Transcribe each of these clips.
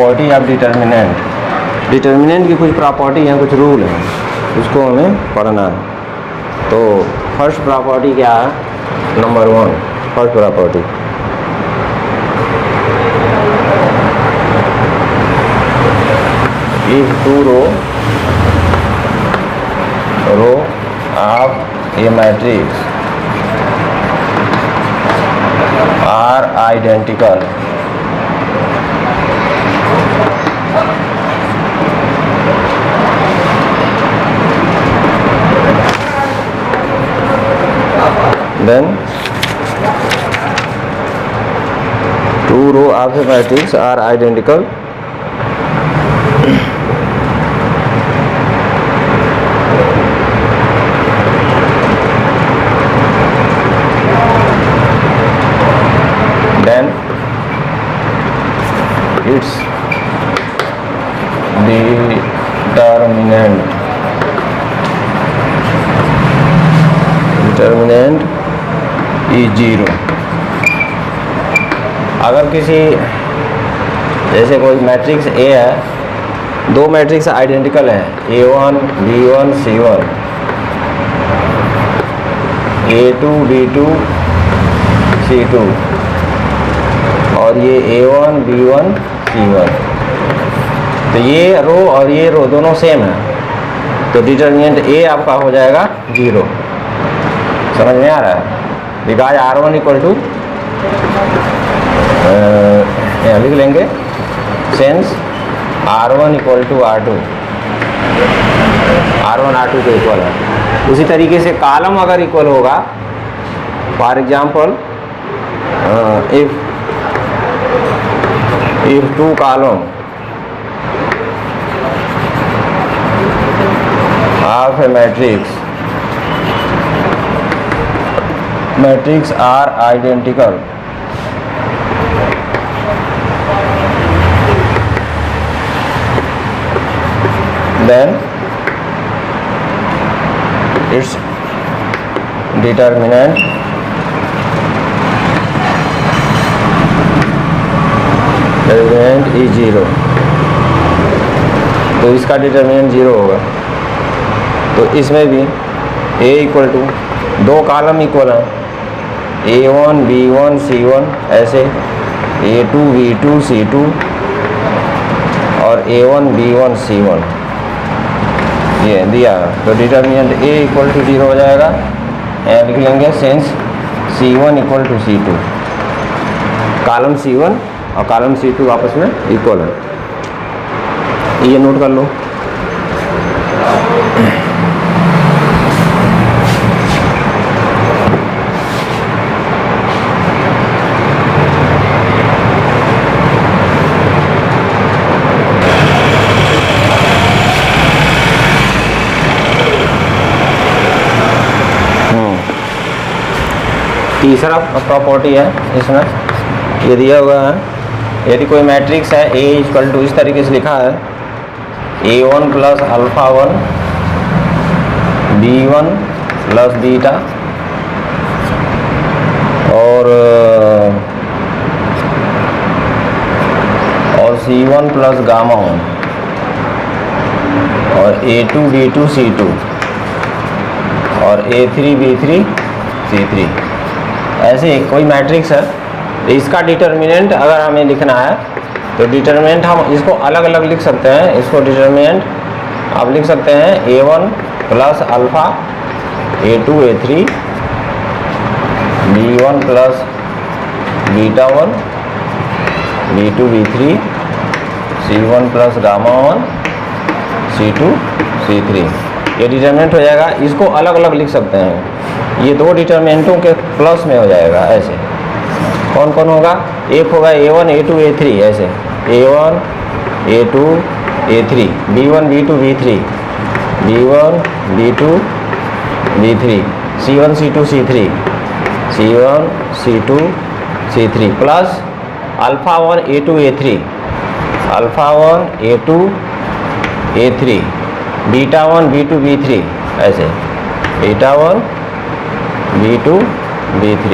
Property of determinant. Determinant की कुछ property हैं, कुछ रूल हैं, उसको हमें पढ़ना है। तो फर्स्ट प्रॉपर्टी क्या है? Number 1 first property, if two row of a matrix are identical, then two row of a matrix are identical, then its determinant is 0। अगर किसी जैसे कोई मैट्रिक्स ए है, दो मैट्रिक्स आइडेंटिकल हैं, A1 B1 C1, A2 B2 C2, और ये A1 B1 C1, तो ये रो और ये रो दोनों सेम है, तो डिटर्मिनेंट ए आपका हो जाएगा 0। समझ में आ रहा है? बिकॉज R1 इक्वल टू लिख लेंगे sense R1 equal to R2, R1 R2 के इक्वल है। उसी तरीके से कॉलम अगर इक्वल होगा, for example if two column of a matrix are identical, then its determinant is 0। तो इसका डिटर्मिनेंट 0 होगा। तो इसमें भी A इक्वल टू दो कॉलम इक्वल हैं, A1 B1 C1, ऐसे A2 B2 C2 और A1 B1 C1 ये दिया, तो डिटर्मिनेंट A इक्वल टू 0 हो जाएगा। यहाँ लिख लेंगे sense C1 equal to C2, column C1 और कॉलम C2 आपस में इक्वल है। ये नोट कर लो। तीसरा प्रॉपर्टी है इसमें, ये दिया हुआ है, यदि कोई मैट्रिक्स है A इक्वल टू, इस तरीके से लिखा है A1 plus alpha 1 B1 plus beta और C1 प्लस गामा 1 और A2 B2 C2 और A3 B3 C3, ऐसे कोई मैट्रिक्स है। इसका डिटर्मिनेंट अगर हमें लिखना है तो डिटर्मिनेंट हम इसको अलग अलग लिख सकते हैं। इसको डिटर्मिनेंट आप लिख सकते हैं A1 plus alpha A2 A3 B1 plus beta 1 B2 B3 C1 plus gamma 1 C2 C3, ये डिटर्मिनेंट हो जाएगा। इसको अलग अलग लिख सकते हैं, ये दो डिटर्मिनेंटों के प्लस में हो जाएगा। ऐसे कौन कौन होगा? एक होगा A1 A2 A3, ऐसे A1 A2 A3 B1 B2 B3 B1 B2 B3 C1 C2 C3 C1 C2 C3 plus alpha 1 A2 A3 alpha 1 A2 A3 beta 1 B2 B3, ऐसे बीटा 1 B2 B3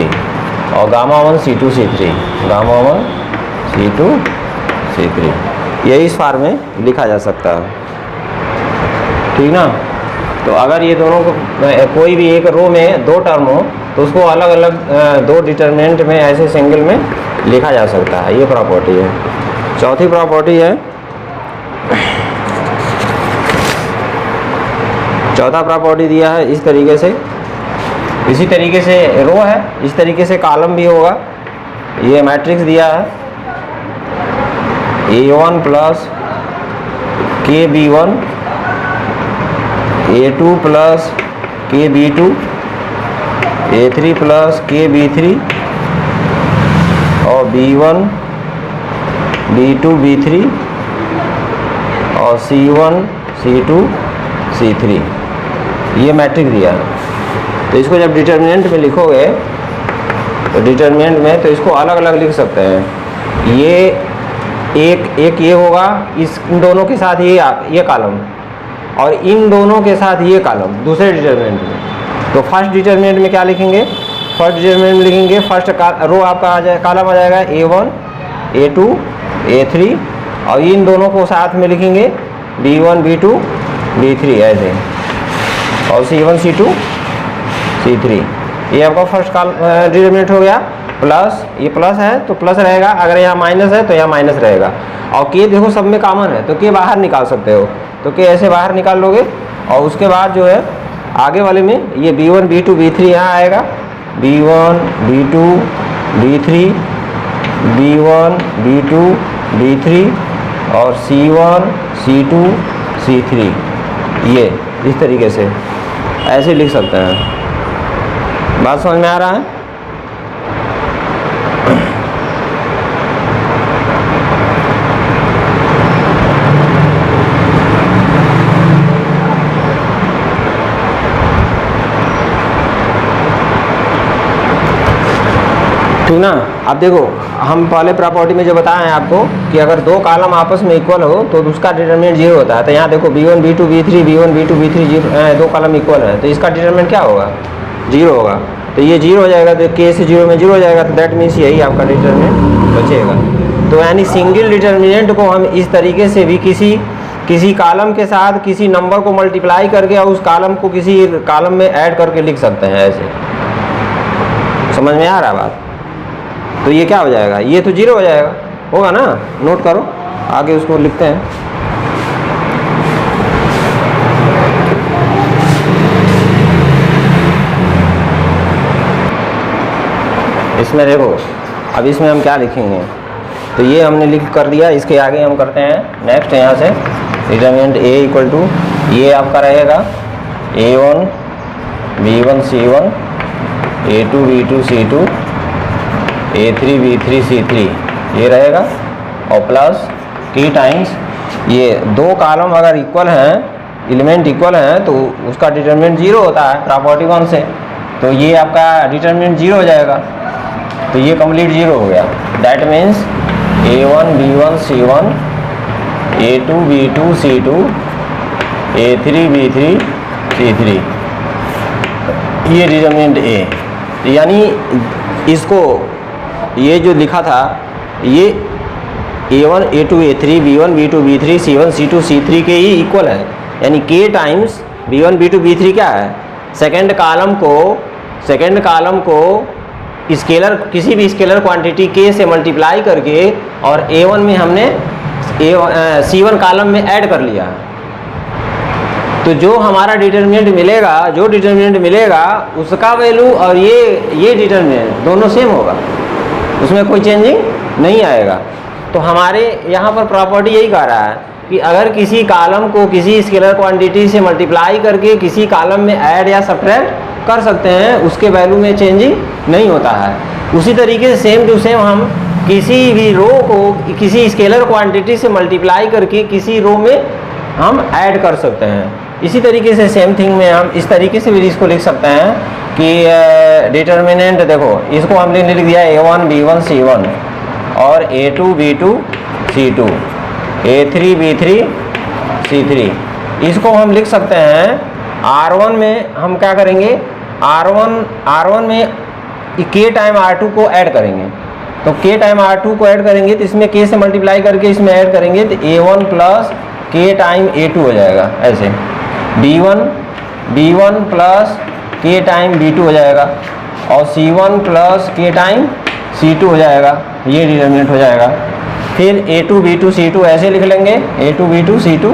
और gamma 1 C2 C3 gamma 1 C2 C3। ये इस form में लिखा जा सकता है, ठीक ना। तो अगर ये दोनों को कोई भी एक रो में दो टर्म हो तो उसको अलग अलग दो डिटर्मिनेंट में ऐसे सिंगल में लिखा जा सकता है, ये प्रॉपर्टी है। चौथी प्रॉपर्टी है, चौथा प्रॉपर्टी दिया है इस तरीके से, इसी तरीके से रो है, इस तरीके से कॉलम भी होगा। ये मैट्रिक्स दिया है A1 plus KB1, A2 plus KB2, A3 plus KB3 और B1, B2, B3 और C1, C2, C3, ये मैट्रिक्स दिया है। तो इसको जब डिटर्मिनेंट में लिखोगे तो डिटर्मिनेंट में तो इसको अलग अलग लिख सकते हैं। ये एक ये होगा, इन दोनों के साथ ये कॉलम, और इन दोनों के साथ ये कॉलम दूसरे डिटर्मिनेंट में। तो फर्स्ट डिटर्मिनेंट में क्या लिखेंगे, फर्स्ट डिटर्मिनेंट में लिखेंगे, फर्स्ट रो आपका आ जाए, कॉलम आ जाएगा A1, A2, A3, और इन दोनों को साथ में लिखेंगे B1, B2, B3 ऐसे, और C1, C2, C3। ये आपका फर्स्ट डिटर्मिनेंट हो गया। प्लस, ये प्लस है तो प्लस रहेगा, अगर यहाँ माइनस है तो यहाँ माइनस रहेगा। और के देखो सब में कॉमन है तो के बाहर निकाल सकते हो, तो के ऐसे बाहर निकाल लोगे। और उसके बाद जो है आगे वाले में ये B1, B2, B3 यहाँ आएगा, B1, B2, B3, B1, B2, B3 और C1, C2, C3, ये इस तरीके से ऐसे लिख सकते हैं। बात समझ में आ रहा है? ठीक ना। अब देखो, हम पहले प्रॉपर्टी में जो बताए हैं आपको कि अगर दो कॉलम आपस में इक्वल हो तो उसका डिटरमिनेंट 0 होता है। तो यहाँ देखो B1, B2, B3, B1, B2, B3 दो कॉलम इक्वल है तो इसका डिटरमिनेंट क्या होगा, 0 होगा। तो ये 0 हो जाएगा, तो K से 0 में 0 हो जाएगा, तो दैट मीन्स यही आपका डिटरमिनेंट बचेगा। तो यानी सिंगल डिटरमिनेंट को हम इस तरीके से भी किसी कॉलम के साथ किसी नंबर को मल्टीप्लाई करके और उस कॉलम को किसी कॉलम में ऐड करके लिख सकते हैं ऐसे। समझ में आ रहा है बात? तो ये क्या हो जाएगा, ये तो 0 हो जाएगा, होगा ना। नोट करो, आगे उसको लिखते हैं। इसमें देखो, अब इसमें हम क्या लिखेंगे, तो ये हमने लिख कर दिया। इसके आगे हम करते हैं नेक्स्ट, यहाँ से डिटरमिनेंट A इक्वल टू, ये आपका रहेगा A1, B1, C1, A2, B2, C2, A3, B3, C3, ये रहेगा। और प्लस की टाइम्स ये दो कॉलम अगर इक्वल हैं, एलिमेंट इक्वल हैं, तो उसका डिटरमिनेंट 0 होता है प्रॉपर्टी 1 से। तो ये आपका डिटरमिनेंट 0 हो जाएगा, तो ये कंप्लीट 0 हो गया। That means A1, B1, C1, A2, B2, C2, A3, B3, C3, ये डिटरमिनेंट A। यानी इसको ये जो लिखा था ये A1, A2, A3, B1, B2, B3, C1, C2, C3 के ही इक्वल है। यानी K times B1, B2, B3 क्या है, सेकेंड कॉलम को स्केलर, किसी भी स्केलर क्वांटिटी K से मल्टीप्लाई करके और A1 में हमने C1 कॉलम में ऐड कर लिया। तो जो हमारा डिटरमिनेंट मिलेगा उसका वैल्यू और ये डिटरमिनेंट दोनों सेम होगा, उसमें कोई चेंजिंग नहीं आएगा। तो हमारे यहाँ पर प्रॉपर्टी यही कह रहा है कि अगर किसी कॉलम को किसी स्केलर क्वांटिटी से मल्टीप्लाई करके किसी कॉलम में ऐड या सब्ट्रैक्ट कर सकते हैं, उसके वैल्यू में चेंजिंग नहीं होता है। उसी तरीके से सेम टू सेम हम किसी भी रो को किसी स्केलर क्वांटिटी से मल्टीप्लाई करके किसी रो में हम ऐड कर सकते हैं। इसी तरीके से सेम थिंग में हम इस तरीके से भी इसको लिख सकते हैं कि डिटरमिनेंट देखो, इसको हमने लिख दिया A1, B1, C1 और A2, B2, C2, A3, B3, C3। इसको हम लिख सकते हैं R1 में हम क्या करेंगे, R1 में K टाइम R2 को ऐड करेंगे। तो k टाइम R2 को ऐड करेंगे तो इसमें k से मल्टीप्लाई करके इसमें ऐड करेंगे तो A1 plus k time A2 हो जाएगा। ऐसे B1 plus k time B2 हो जाएगा और C1 plus k time C2 हो जाएगा। ये डिटर्मिनेंट हो जाएगा। फिर A2 B2 C2 ऐसे लिख लेंगे, A2 B2 C2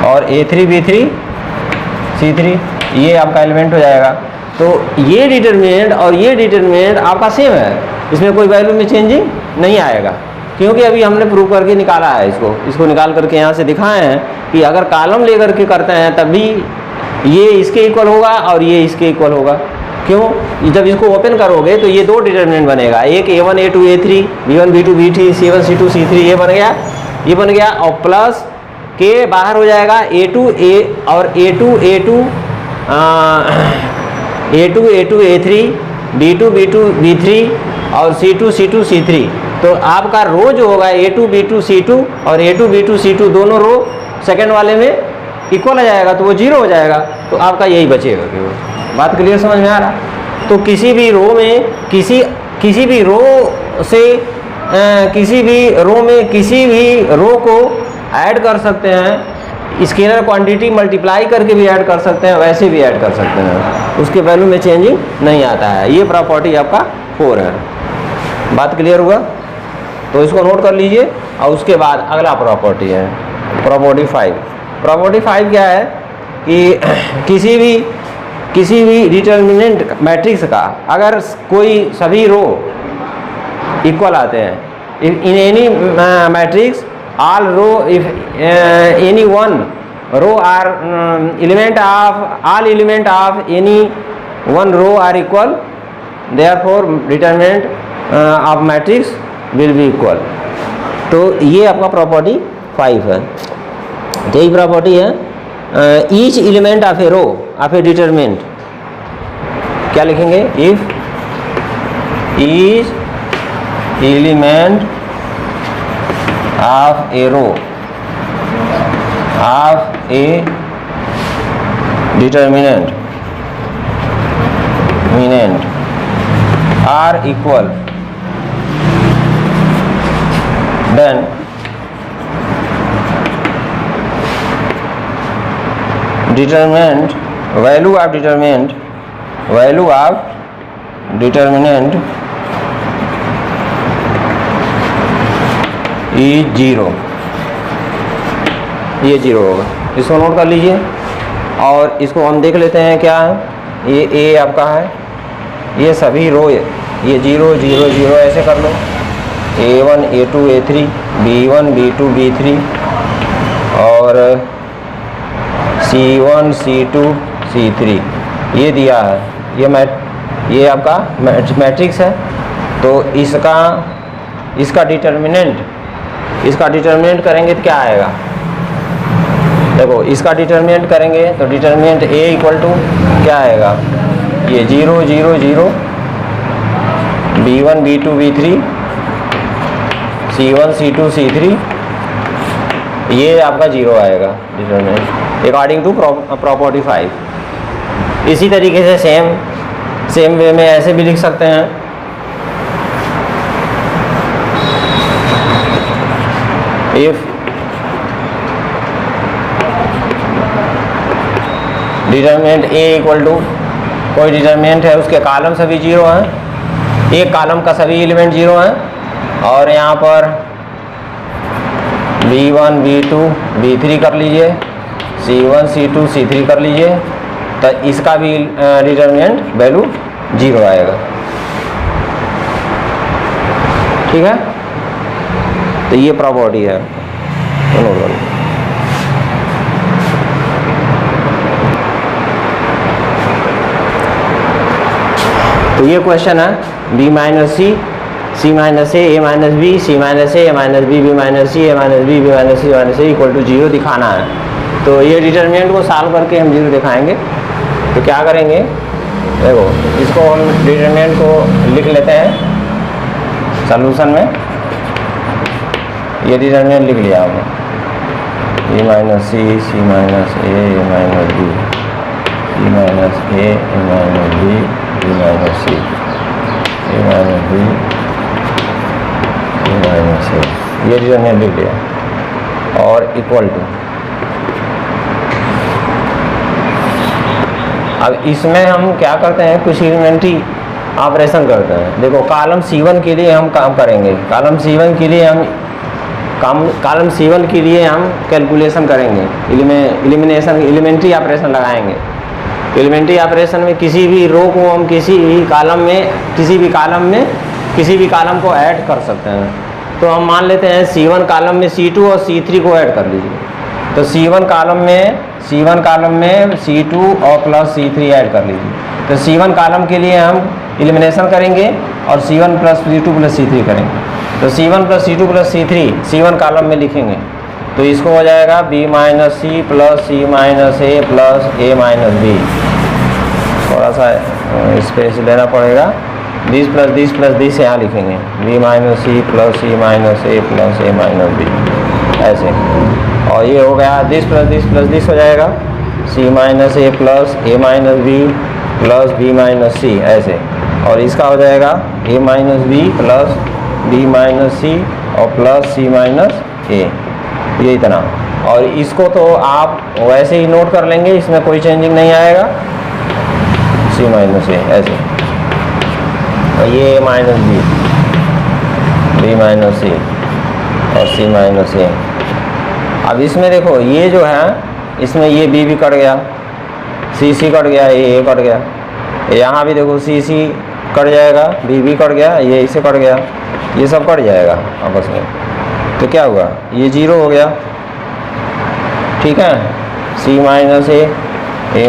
और A3 B3 C3, ये आपका एलिमेंट हो जाएगा। तो ये डिटर्मिनेंट और ये डिटर्मिनेंट आपका सेम है, इसमें कोई वैल्यू में चेंजिंग नहीं आएगा, क्योंकि अभी हमने प्रूव करके निकाला है। इसको निकाल करके यहाँ से दिखाए हैं कि अगर कॉलम लेकर के करते हैं तब भी ये इसके इक्वल होगा और ये इसके इक्वल होगा। क्यों? जब इसको ओपन करोगे तो ये दो डिटर्मिनेंट बनेगा, एक A1 A2 A3 B1 B2 B3 C1 C2 C3, ये बन गया और प्लस के बाहर हो जाएगा A2 A और A2 A2 A3 B2 B2 B3 और C2 C2 C3। तो आपका रो जो होगा A2 B2 C2 और A2 B2 C2 दोनों रो सेकंड वाले में इक्वल आ जाएगा, तो वो 0 हो जाएगा। तो आपका यही बचेगा केवल। बात क्लियर समझ में आ रहा? तो किसी भी रो में किसी भी रो से किसी भी रो को ऐड कर सकते हैं, स्केलर क्वांटिटी मल्टीप्लाई करके भी ऐड कर सकते हैं, वैसे भी ऐड कर सकते हैं, उसके वैल्यू में चेंजिंग नहीं आता है। ये प्रॉपर्टी आपका 4 है। बात क्लियर हुआ? तो इसको नोट कर लीजिए। और उसके बाद अगला प्रॉपर्टी है प्रॉपर्टी 5। प्रॉपर्टी 5 क्या है कि किसी भी डिटर्मिनेंट मैट्रिक्स का अगर कोई सभी रो इक्वल आते हैं, in any matrix all row if any one row are all element of any one row are equal, therefore determinant of matrix will be equal। तो ये आपका प्रॉपर्टी 5 है। तो यही प्रॉपर्टी है each element of a row of a determinant, क्या लिखेंगे? if each element of a row of a determinant are equal, then value of determinant is 0, ये 0 होगा। इसको नोट कर लीजिए और इसको हम देख लेते हैं क्या है। ये A आपका है, ये सभी रो ये 0 0 0 ऐसे कर लो, A1 A2 A3 B1 B2 B3 और C1 C2 C3 ये दिया है। ये आपका मैट्रिक्स है। तो इसका डिटर्मिनेंट करेंगे तो क्या आएगा? देखो, इसका डिटर्मिनेंट करेंगे तो डिटर्मिनेंट A इक्वल टू क्या आएगा? ये 0 0 0 B1 B2 B3 C1 C2 C3, ये आपका 0 आएगा डिटर्मिनेंट अकॉर्डिंग टू प्रॉपर्टी 5। इसी तरीके से सेम वे में ऐसे भी लिख सकते हैं। If determinant A equal to कोई डिटर्मिनेंट है, उसके कॉलम सभी 0 हैं, एक कॉलम का सभी एलिमेंट 0 हैं और यहाँ पर B1 B2 B3 कर लीजिए, C1 C2 C3 कर लीजिए, तो इसका भी डिटर्मिनेंट वैल्यू 0 आएगा। ठीक है? तो ये प्रॉपर्टी है। तो ये क्वेश्चन है B minus C C minus A minus B C minus A minus B B minus C A minus B B minus C minus A equal to 0 दिखाना है। तो ये डिटर्मिनेंट को सॉल्व करके हम 0 दिखाएंगे। तो क्या करेंगे? देखो, इसको हम डिटर्मिनेंट को लिख लेते हैं सॉल्यूशन में। ये डिटर्मिनेंट लिख लिया आपने, A minus C minus A minus B C minus A minus B B minus C A minus B minus A, ये डिटरमिनेंट लिख लिया और इक्वल टू। अब इसमें हम क्या करते हैं, कुछ एलिमेंट्री ऑपरेशन करते हैं। देखो कॉलम C1 के लिए हम काम करेंगे, कॉलम C1 के लिए हम कैलकुलेशन करेंगे, एलिमिनेशन एलिमेंट्री ऑपरेशन लगाएंगे। एलिमेंट्री ऑपरेशन में किसी भी रो को हम किसी भी कॉलम को ऐड कर सकते हैं। तो हम मान लेते हैं C1 कॉलम में C2 और C3 को ऐड कर लीजिए। तो C1 कॉलम में C2 और प्लस C3 ऐड कर लीजिए। तो C1 कॉलम के लिए हम एलिमिनेशन करेंगे और C1 plus C2 plus C3 करेंगे। तो C1 plus C2 plus C3 C1 column में लिखेंगे तो इसको हो जाएगा B minus C plus C minus A plus A minus B। थोड़ा सा स्पेस लेना पड़ेगा। 20 प्लस 20 यहाँ लिखेंगे B minus C plus C minus A plus A minus B, ऐसे। और ये हो गया 20 प्लस 20 हो जाएगा C minus A plus A minus B plus B minus C, ऐसे। और इसका हो जाएगा A minus B plus B minus C और प्लस C माइनस A, ये इतना। और इसको तो आप वैसे ही नोट कर लेंगे, इसमें कोई चेंजिंग नहीं आएगा, C माइनस A, ऐसे। और ये A minus B minus C और C माइनस A। अब इसमें देखो ये जो है, इसमें ये B भी कट गया, C कट गया, A कट गया। यहाँ भी देखो C कट जाएगा, B कट गया, ये इसे कट गया, ये सब कट जाएगा आपस में। तो क्या हुआ, ये 0 हो गया, ठीक है। C minus A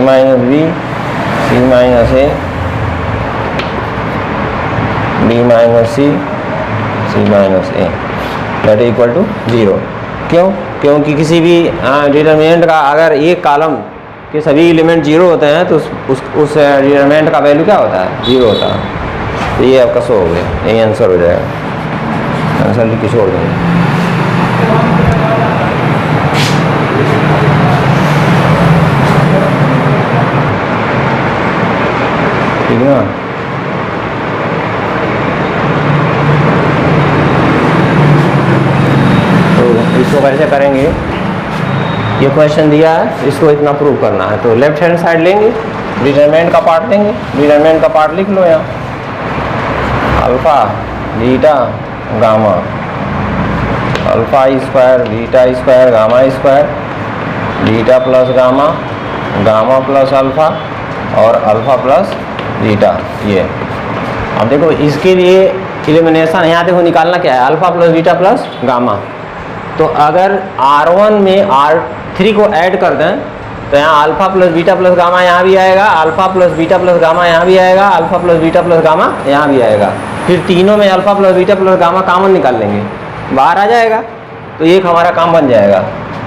minus B, C minus A, B minus C minus A that equal to 0। क्यों? क्योंकि किसी भी डिटरमिनेंट का अगर एक कॉलम के सभी एलिमेंट 0 होते हैं तो उस डिटरमिनेंट का वैल्यू क्या होता है, 0 होता है। तो ये आपका 100 हो गया, यही आंसर हो जाएगा। आंसर लिख के छोड़ देंगे। ठीक है ना। तो इसको कैसे करेंगे, ये क्वेश्चन दिया है, इसको इतना प्रूव करना है। तो लेफ्ट हैंड साइड लेंगे, डिटरमिनेंट का पार्ट लेंगे, डिटरमिनेंट का पार्ट लिख लो यहाँ, alpha beta gamma, alpha square beta square gamma square, beta plus gamma, gamma plus alpha और अल्फा प्लस बीटा। ये अब देखो इसके लिए एलिमिनेशन यहाँ देखो निकालना क्या है, alpha plus beta plus gamma. तो अगर R1 में R3 को ऐड कर दें तो यहाँ alpha plus beta plus gamma यहाँ भी आएगा, alpha plus beta plus gamma यहाँ भी आएगा, alpha plus beta plus gamma यहाँ भी आएगा। फिर तीनों में alpha plus beta plus gamma common निकाल लेंगे, बाहर आ जाएगा, तो एक हमारा काम बन जाएगा।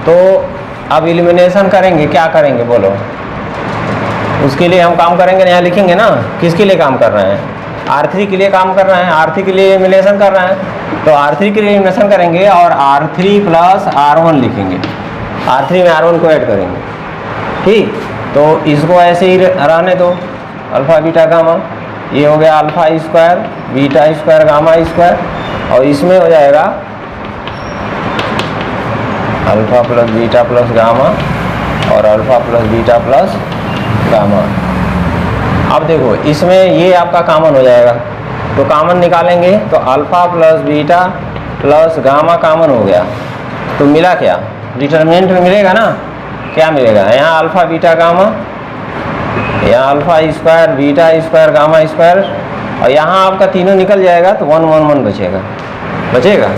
तो अब एलिमिनेशन करेंगे, क्या करेंगे बोलो। उसके लिए हम काम करेंगे, यहाँ लिखेंगे ना किसके लिए काम कर रहे हैं, R3 के लिए काम कर रहे हैं, R3 के लिए एलिमिनेशन कर रहे हैं। तो R3 के लिए एलिमिनेशन करेंगे और R3 प्लस R1 लिखेंगे, R3 में R1 को ऐड करेंगे, ठीक। तो इसको ऐसे ही रहने दो, अल्फा बीटा गामा, ये हो गया alpha square beta square gamma square. और इसमें हो जाएगा alpha plus beta plus gamma और alpha plus beta plus gamma. अब देखो इसमें ये आपका कॉमन हो जाएगा, तो कॉमन निकालेंगे तो alpha plus beta plus gamma common हो गया। तो मिला क्या, डिटरमिनेंट में मिलेगा ना, क्या मिलेगा, यहाँ अल्फा बीटा गामा, यहाँ alpha square beta square gamma square, और यहाँ आपका तीनों निकल जाएगा तो 1 1 1 बचेगा।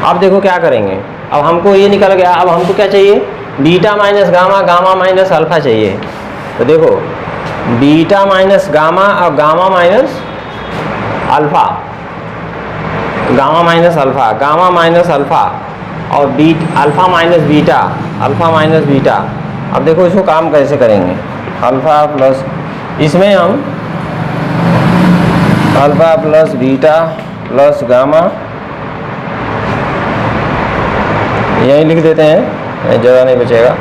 अब देखो क्या करेंगे, अब हमको ये निकल गया, अब हमको क्या चाहिए, beta minus gamma, gamma minus alpha चाहिए। तो देखो बीटा माइनस गामा और gamma minus alpha, gamma minus alpha, gamma minus alpha और alpha minus beta, alpha minus beta. अब देखो इसको काम कैसे करेंगे, अल्फा प्लस, इसमें हम alpha plus beta plus gamma यही लिख देते हैं, जगह नहीं बचेगा,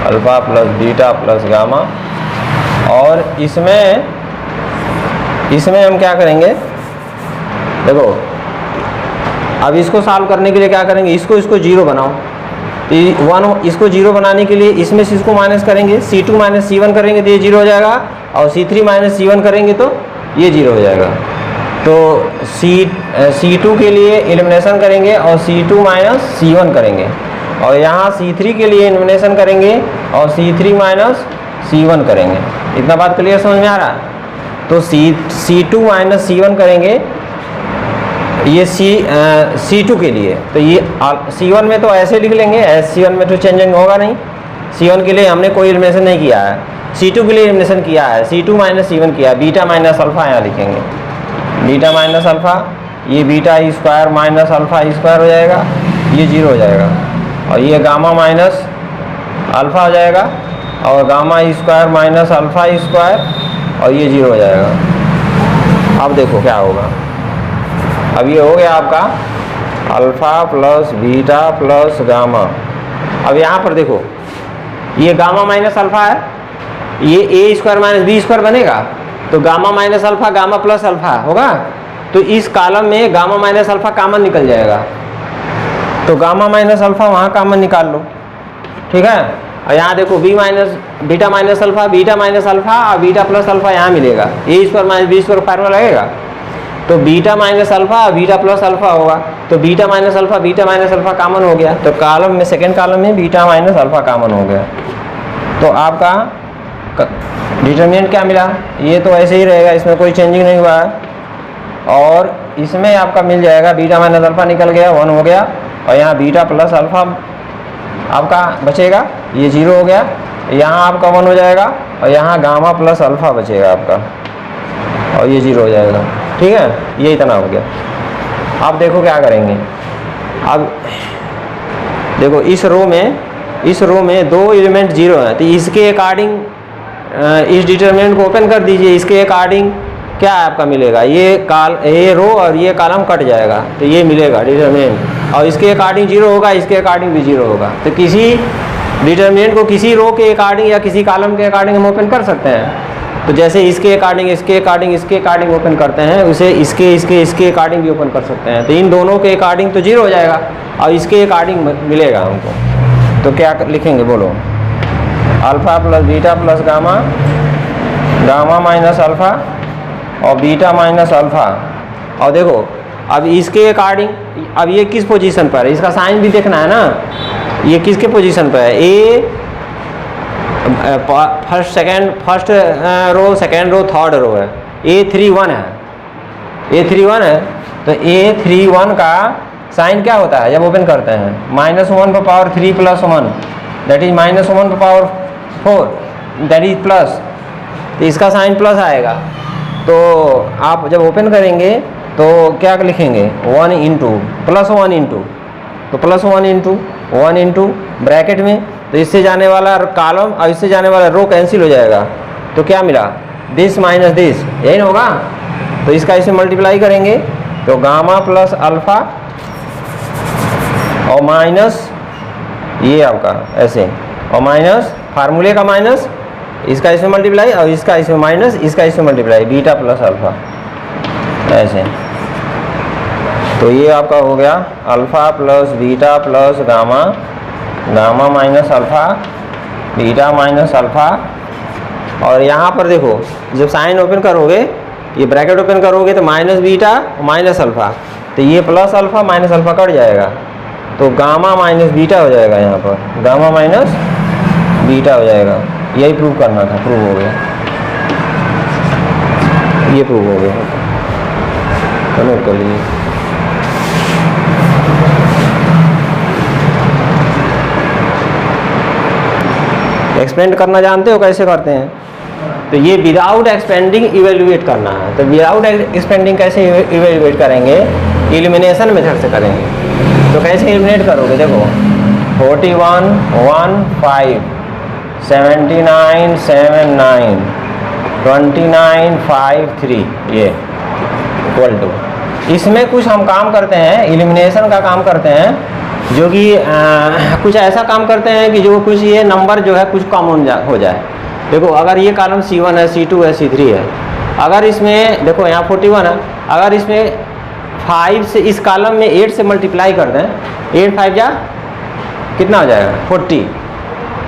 alpha plus beta plus gamma. और इसमें हम क्या करेंगे, देखो अब इसको सॉल्व करने के लिए क्या करेंगे, इसको 0 बनाओ। तो 1 इसको 0 बनाने के लिए इसमें से इसको माइनस करेंगे, C2 माइनस C1 करेंगे तो ये 0 हो जाएगा, और C3 माइनस C1 करेंगे तो ये 0 हो जाएगा। तो C2 के लिए एलिमिनेशन करेंगे और C2 माइनस C1 करेंगे, और यहाँ C3 के लिए एलिमिनेशन करेंगे और C3 माइनस C1 करेंगे। इतना बात क्लियर समझ में आ रहा है? तो C2 माइनस C1 करेंगे ये C2 के लिए, तो ये C1 में तो ऐसे लिख लेंगे, C1 में तो चेंजिंग होगा नहीं, C1 के लिए हमने कोई एलिमिनेशन नहीं किया है, C2 के लिए एलिमिनेशन किया है, C2 माइनस C1 किया है। बीटा माइनस अल्फ़ा यहाँ लिखेंगे, बीटा माइनस अल्फ़ा, ये beta square minus alpha square हो जाएगा, ये 0 हो जाएगा, और ये गामा माइनस अल्फ़ा हो जाएगा, और gamma square minus alpha square, और ये 0 हो जाएगा। अब देखो क्या होगा, अब ये हो गया आपका alpha plus beta plus gamma. अब यहाँ पर देखो ये गामा माइनस अल्फ़ा है, ये ए स्क्वायर माइनस बी स्क्वायर बनेगा, तो gamma minus alpha gamma plus alpha होगा, तो इस कॉलम में गामा माइनस अल्फ़ा कॉमन निकल जाएगा, तो गामा माइनस अल्फ़ा वहाँ कॉमन निकाल लो, ठीक है। और यहाँ देखो बीटा माइनस अल्फ़ा और बीटा प्लस अल्फ़ा यहाँ मिलेगा, a square minus b square formula लगेगा, तो बीटा माइनस अल्फ़ा और बीटा प्लस अल्फ़ा होगा, तो बीटा माइनस अल्फ़ा कॉमन हो गया, तो कॉलम में सेकेंड कॉलम में बीटा माइनस अल्फ़ा कॉमन हो गया, तो आपका डिटरमिनेंट क्या मिला, ये तो ऐसे ही रहेगा, इसमें कोई चेंजिंग नहीं हुआ है, और इसमें आपका मिल जाएगा बीटा माइनस अल्फ़ा निकल गया 1 हो गया, और यहाँ बीटा प्लस अल्फ़ा आपका बचेगा, ये 0 हो गया, यहाँ आपका 1 हो जाएगा, और यहाँ गामा प्लस अल्फ़ा बचेगा आपका, और ये 0 हो जाएगा, ठीक है। ये इतना हो गया। अब देखो क्या करेंगे, अब देखो इस रो में 2 एलिमेंट 0 हैं, तो इसके अकॉर्डिंग इस डिटरमिनेंट को ओपन कर दीजिए, इसके अकॉर्डिंग क्या आपका मिलेगा, ये रो और ये कॉलम कट जाएगा, तो ये मिलेगा डिटरमिनेंट, और इसके अकॉर्डिंग 0 होगा, इसके अकॉर्डिंग भी 0 होगा, तो किसी डिटरमिनेंट को किसी रो के अकॉर्डिंग या किसी कॉलम के अकॉर्डिंग हम ओपन कर सकते हैं। तो जैसे इसके अकॉर्डिंग ओपन करते हैं, उसे इसके अकॉर्डिंग भी ओपन कर सकते हैं, तो इन दोनों के अकॉर्डिंग तो 0 हो जाएगा, और इसके अकॉर्डिंग मिलेगा हमको, तो क्या लिखेंगे बोलो, alpha plus beta plus gamma, gamma minus alpha और बीटा माइनस अल्फ़ा। और देखो अब इसके अकॉर्डिंग, अब ये किस पोजीशन पर है, इसका साइन भी देखना है ना, ये किसके पोजीशन पर है, a first row, second row, third row है, A31 है, तो A31 का साइन क्या होता है जब ओपन करते हैं, -1 पर पावर 3 प्लस 1 दैट इज -1 पर पावर 4 दैट इज प्लस, तो इसका साइन प्लस आएगा, तो आप जब ओपन करेंगे तो क्या लिखेंगे 1 इंटू प्लस 1 इंटू, तो प्लस 1 इंटू ब्रैकेट में, तो इससे जाने वाला कॉलम और इससे जाने वाला रो कैंसिल हो जाएगा, तो क्या मिला दिस माइनस दिस, यही ना होगा, तो इसका इसमें मल्टीप्लाई करेंगे, तो गामा प्लस अल्फ़ा और माइनस ये आपका ऐसे, और माइनस फार्मूले का माइनस, इसका इसमें मल्टीप्लाई और इसका इसमें माइनस, इसका इसमें मल्टीप्लाई, बीटा प्लस अल्फ़ा ऐसे, तो ये आपका हो गया alpha plus beta plus gamma, gamma minus alpha, beta minus alpha, और यहाँ पर देखो जब साइन ओपन करोगे, ये ब्रैकेट ओपन करोगे तो माइनस बीटा माइनस अल्फ़ा, तो ये plus alpha minus alpha cut जाएगा, तो गामा माइनस बीटा हो जाएगा, यहाँ पर गामा माइनस बीटा हो जाएगा, यही प्रूव करना था, प्रूव हो गया, ये प्रूव हो गया, नोट कर लीजिए। एक्सपेंड करना जानते हो कैसे करते हैं, तो ये विदाउट एक्सपेंडिंग इवेल्युएट करना है, तो विदाउट एक्सपेंडिंग कैसे इवेल्युएट करेंगे, एलिमिनेशन मेथड से करेंगे, तो कैसे एलिमिनेट करोगे, देखो 41 1 5 79 7 9 29 5 3 ये इक्वल टू, इसमें कुछ हम काम करते हैं, एलिमिनेशन का काम करते हैं, जो कि कुछ ऐसा काम करते हैं कि जो कुछ ये नंबर जो है कुछ कम हो जाए। देखो अगर ये कॉलम C1 है, C2 है, C3 है, अगर इसमें देखो यहाँ 41 है, अगर इसमें 5 से इस कॉलम में 8 से मल्टीप्लाई कर दें, 8 5 जा कितना हो जाएगा 40,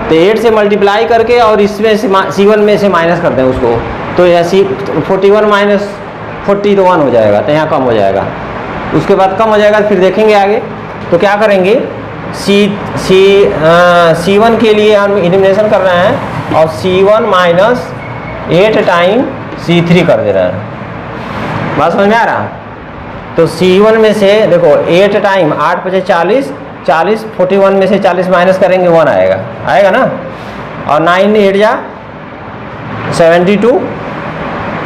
तो 8 से मल्टीप्लाई करके और इसमें से C1 में से माइनस कर दें उसको, तो यह 41 माइनस 40 तो 1 हो जाएगा, तो यहाँ कम हो जाएगा। उसके बाद कम हो जाएगा फिर देखेंगे आगे। तो क्या करेंगे, C1 के लिए हम एलिमिनेशन कर रहे हैं और C1 माइनस 8 टाइम C3 कर दे रहे हैं। बात समझ में आ रहा? तो C1 में से देखो 8 टाइम 8 पचे 40, 41 में से 40 माइनस करेंगे 1 आएगा, आएगा ना। और 9 8 जा 72,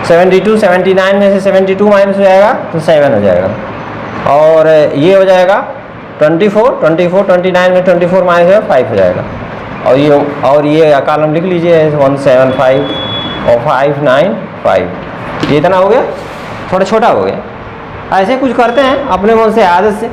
79 में से 72 माइनस हो जाएगा तो 7 हो जाएगा। और ये हो जाएगा 24, 29 में 24 माइनस 5 हो जाएगा। और ये कॉलम लिख लीजिए 175 और 595, ये इतना हो गया, थोड़ा छोटा हो गया। ऐसे कुछ करते हैं अपने मन से, आदत से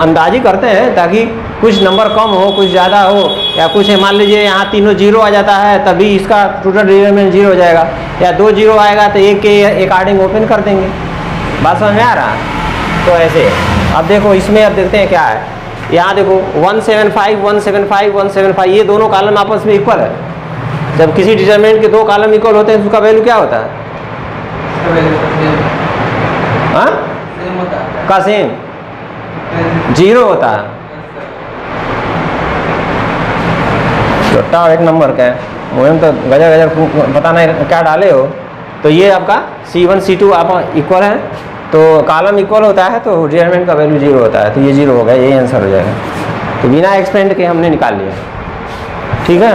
अंदाजी करते हैं ताकि कुछ नंबर कम हो कुछ ज़्यादा हो, या कुछ मान लीजिए यहाँ तीनों जीरो आ जाता है तभी इसका टोटल डिटरमिनेंट जीरो हो जाएगा, या 2 जीरो आएगा तो एक के अकॉर्डिंग ओपन कर देंगे। बात समझ में आ रहा? तो ऐसे अब देखो इसमें, अब देखते हैं क्या है। यहाँ देखो 175 175 175, ये दोनों कॉलम आपस में इक्वल है। जब किसी डिटरमिनेंट के दो कॉलम इक्वल होते हैं तो उसका वैल्यू क्या होता है? हाँ का सेम जीरो होता है। छोटा एक नंबर का है, मुझे तो गजब पता नहीं क्या डाले हो। तो ये आपका C1 C2 आप इक्वल है, तो कॉलम इक्वल होता है तो डिटरमिनेंट का वैल्यू जीरो होता है, तो ये जीरो हो गया, यही आंसर हो जाएगा। तो बिना एक्सपेंड के हमने निकाल लिया, ठीक है।